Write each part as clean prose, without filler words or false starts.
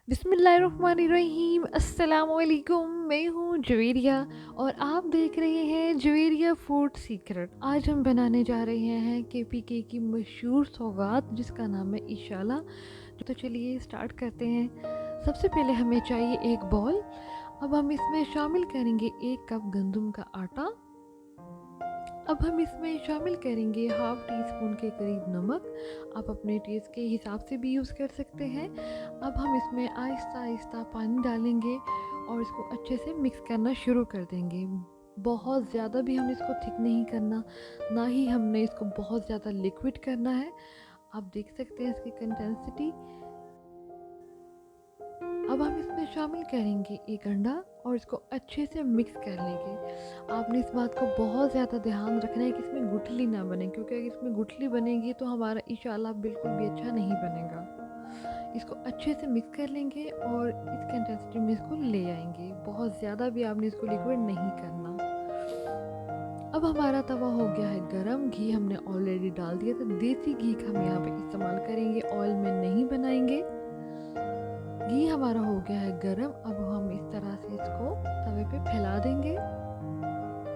बिस्मिल्लाहिर्रहमानिर्रहीम। अस्सलाम वालेकुम। मैं हूँ जवेरिया और आप देख रहे हैं जवेरिया फूड सीक्रेट। आज हम बनाने जा रहे हैं केपीके की मशहूर सौगात जिसका नाम है इशाला। तो चलिए स्टार्ट करते हैं। सबसे पहले हमें चाहिए एक बॉल। अब हम इसमें शामिल करेंगे 1 कप गंदम का आटा। अब हम इसमें शामिल करेंगे हाफ़ टी स्पून के करीब नमक। आप अपने टेस्ट के हिसाब से भी यूज़ कर सकते हैं। अब हम इसमें आहिस्ता आहिस्ता पानी डालेंगे और इसको अच्छे से मिक्स करना शुरू कर देंगे। बहुत ज़्यादा भी हमने इसको थिक नहीं करना, ना ही हमने इसको बहुत ज़्यादा लिक्विड करना है। आप देख सकते हैं इसकी कंसिस्टेंसी। अब हम इसमें शामिल करेंगे 1 अंडा और इसको अच्छे से मिक्स कर लेंगे। आपने इस बात को बहुत ज़्यादा ध्यान रखना है कि इसमें गुठली ना बने, क्योंकि अगर इसमें गुठली बनेगी तो हमारा इंशाल्लाह बिल्कुल भी अच्छा नहीं बनेगा। इसको अच्छे से मिक्स कर लेंगे और इस कंसिस्टेंसी में इसको ले आएंगे। बहुत ज़्यादा भी आपने इसको लिक्विड नहीं करना। अब हमारा तवा हो गया है गरम। घी हमने ऑलरेडी डाल दिया था। देसी घी का हम यहाँ पे इस्तेमाल करेंगे, ऑयल में नहीं बनाएंगे। घी हमारा हो गया है गरम। अब हम इस तरह से इसको तवे पे फैला देंगे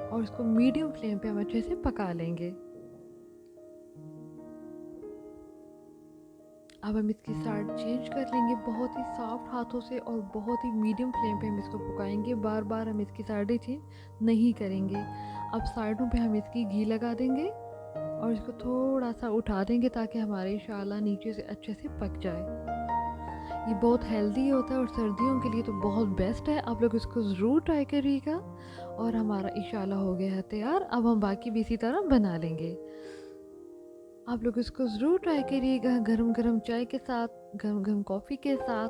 और इसको मीडियम फ्लेम पे हम अच्छे से पका लेंगे। अब हम इसकी साइड चेंज कर लेंगे बहुत ही सॉफ्ट हाथों से और बहुत ही मीडियम फ्लेम पे हम इसको पकाएंगे। बार बार हम इसकी साइडें चेंज नहीं करेंगे। अब साइडों पे हम इसकी घी लगा देंगे और इसको थोड़ा सा उठा देंगे ताकि हमारे इंशाल्लाह नीचे से अच्छे से पक जाए। ये बहुत हेल्दी होता है और सर्दियों के लिए तो बहुत बेस्ट है। आप लोग इसको ज़रूर ट्राई करिएगा। और हमारा इंशाल्लाह हो गया है तैयार। अब हम बाकी भी इसी तरह बना लेंगे। आप लोग इसको ज़रूर ट्राई करिएगा, गरम गरम चाय के साथ, गरम गरम कॉफ़ी के साथ।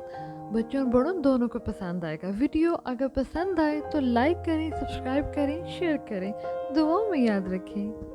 बच्चों और बड़ों दोनों को पसंद आएगा। वीडियो अगर पसंद आए तो लाइक करें, सब्सक्राइब करें, शेयर करें। दुआओं में याद रखें।